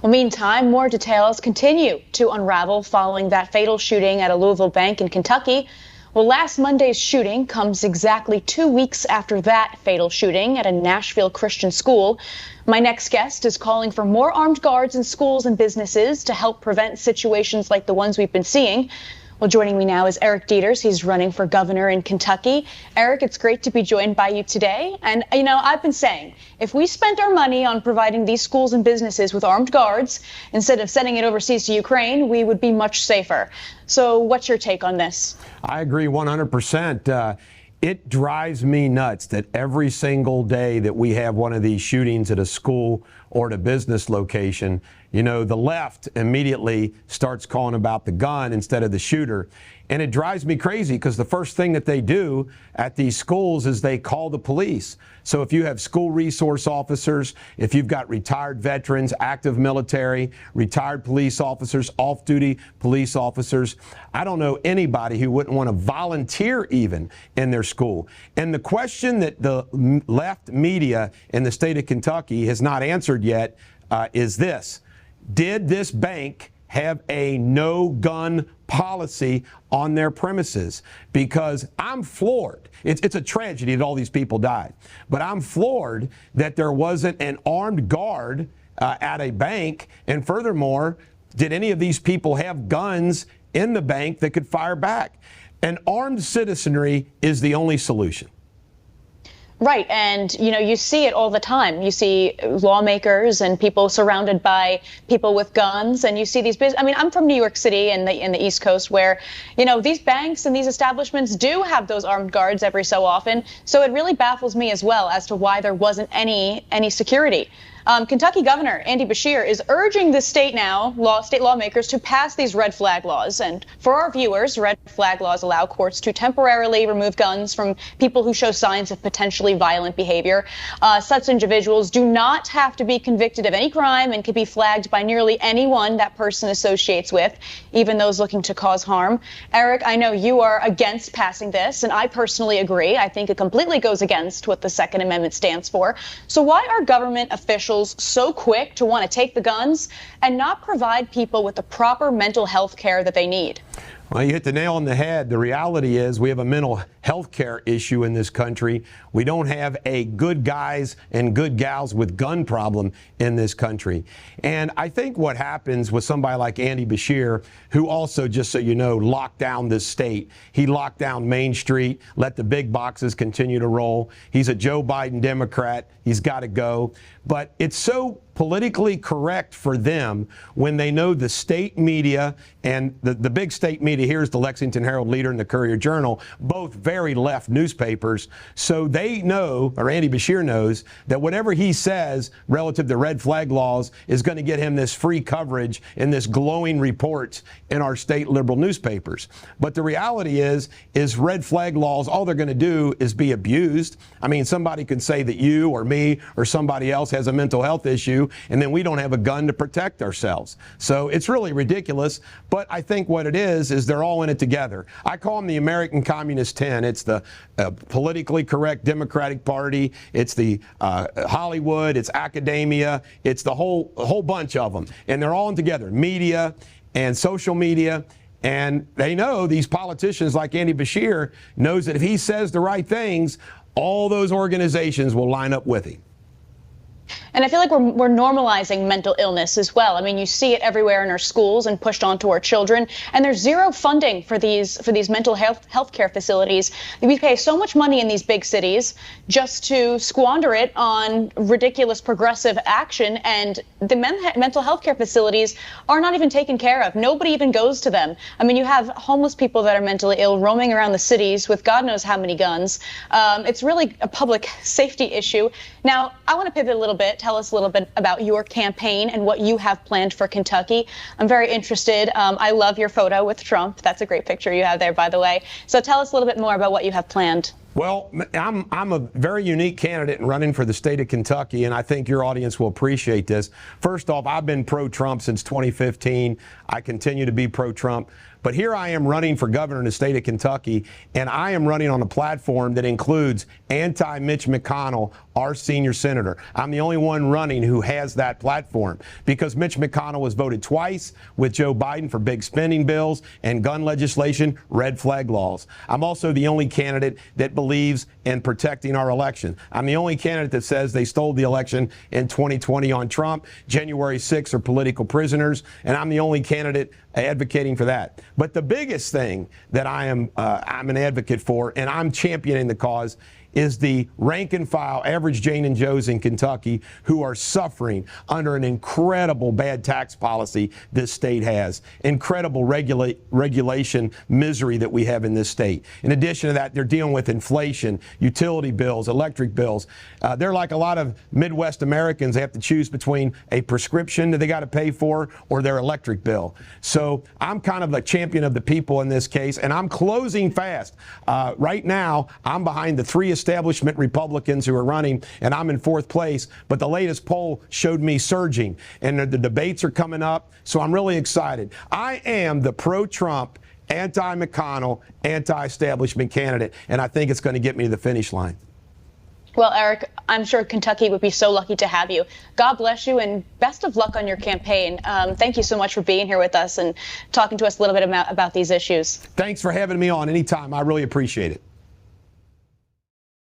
Well, meantime, more details continue to unravel following that fatal shooting at a Louisville bank in Kentucky. Well, last Monday's shooting comes exactly 2 weeks after that fatal shooting at a Nashville Christian school. My next guest is calling for more armed guards in schools and businesses to help prevent situations like the ones we've been seeing. Well, joining me now is Eric Deters. He's running for governor in Kentucky. Eric, it's great to be joined by you today. And, you know, I've been saying, if we spent our money on providing these schools and businesses with armed guards instead of sending it overseas to Ukraine, we would be much safer. So what's your take on this? I agree 100%. It drives me nuts that every single day that we have one of these shootings at a school or at a business location, you know, the left immediately starts calling about the gun instead of the shooter. And it drives me crazy because the first thing that they do at these schools is they call the police. So if you have school resource officers, if you've got retired veterans, active military, retired police officers, off-duty police officers, I don't know anybody who wouldn't want to volunteer even in their school. And the question that the left media in the state of Kentucky has not answered yet is this: did this bank have a no-gun policy on their premises? Because I'm floored. It's a tragedy that all these people died. But I'm floored that there wasn't an armed guard at a bank. And furthermore, did any of these people have guns in the bank that could fire back? An armed citizenry is the only solution. Right. And, you know, you see it all the time. You see lawmakers and people surrounded by people with guns, and you see these I mean, I'm from New York City and in the East Coast where, you know, these banks and these establishments do have those armed guards every so often. So it really baffles me as well as to why there wasn't any security. Kentucky Governor Andy Beshear is urging the state lawmakers to pass these red flag laws. And for our viewers, red flag laws allow courts to temporarily remove guns from people who show signs of potentially violent behavior. Such individuals do not have to be convicted of any crime and can be flagged by nearly anyone that person associates with, even those looking to cause harm. Eric, I know you are against passing this, and I personally agree. I think it completely goes against what the Second Amendment stands for. So why are government officials so quick to want to take the guns and not provide people with the proper mental health care that they need? Well, you hit the nail on the head. The reality is we have a mental health care issue in this country. We don't have a good guys and good gals with gun problem in this country. And I think what happens with somebody like Andy Beshear, who also, just so you know, locked down this state. He locked down Main Street, let the big boxes continue to roll. He's a Joe Biden Democrat. He's got to go. But it's so politically correct for them when they know the state media, and the big state media here is the Lexington Herald Leader and the Courier Journal, both very left newspapers. So they know, or Andy Beshear knows, that whatever he says relative to red flag laws is going to get him this free coverage and this glowing reports in our state liberal newspapers. But the reality is red flag laws, all they're going to do is be abused. I mean, somebody can say that you or me or somebody else has a mental health issue, and then we don't have a gun to protect ourselves. So it's really ridiculous. But I think what it is they're all in it together. I call them the American Communist 10. It's the politically correct Democratic Party. It's the Hollywood. It's academia. It's the whole bunch of them. And they're all in together. Media and social media. And they know, these politicians like Andy Beshear knows that if he says the right things, all those organizations will line up with him. And I feel like we're normalizing mental illness as well. I mean, you see it everywhere in our schools and pushed onto our children. And there's zero funding for these mental health care facilities. We pay so much money in these big cities just to squander it on ridiculous progressive action. And the mental health care facilities are not even taken care of. Nobody even goes to them. I mean, you have homeless people that are mentally ill roaming around the cities with God knows how many guns. It's really a public safety issue. Now, I want to pivot a little bit. Tell us a little bit about your campaign and what you have planned for Kentucky. I'm very interested. I love your photo with Trump. That's a great picture you have there, by the way. So tell us a little bit more about what you have planned. Well, I'm a very unique candidate in running for the state of Kentucky, and I think your audience will appreciate this. First off, I've been pro-Trump since 2015. I continue to be pro-Trump. But here I am running for governor in the state of Kentucky, and I am running on a platform that includes anti-Mitch McConnell, our senior senator. I'm the only one running who has that platform because Mitch McConnell was voted twice with Joe Biden for big spending bills and gun legislation, red flag laws. I'm also the only candidate that believes in protecting our election. I'm the only candidate that says they stole the election in 2020 on Trump. January 6th are political prisoners, and I'm the only candidate advocating for that. But the biggest thing that I'm an advocate for, and I'm championing the cause, is the rank and file average Jane and Joes in Kentucky who are suffering under an incredible bad tax policy this state has, incredible regulation misery that we have in this state. In addition to that, they're dealing with inflation, utility bills, electric bills. They're like a lot of Midwest Americans. They have to choose between a prescription that they got to pay for or their electric bill. So I'm kind of the champion of the people in this case, and I'm closing fast. Right now, I'm behind the three establishment Republicans who are running, and I'm in fourth place. But the latest poll showed me surging, and the debates are coming up. So I'm really excited. I am the pro-Trump, anti-McConnell, anti-establishment candidate, and I think it's going to get me to the finish line. Well, Eric, I'm sure Kentucky would be so lucky to have you. God bless you and best of luck on your campaign. Thank you so much for being here with us and talking to us a little bit about these issues. Thanks for having me on anytime. I really appreciate it.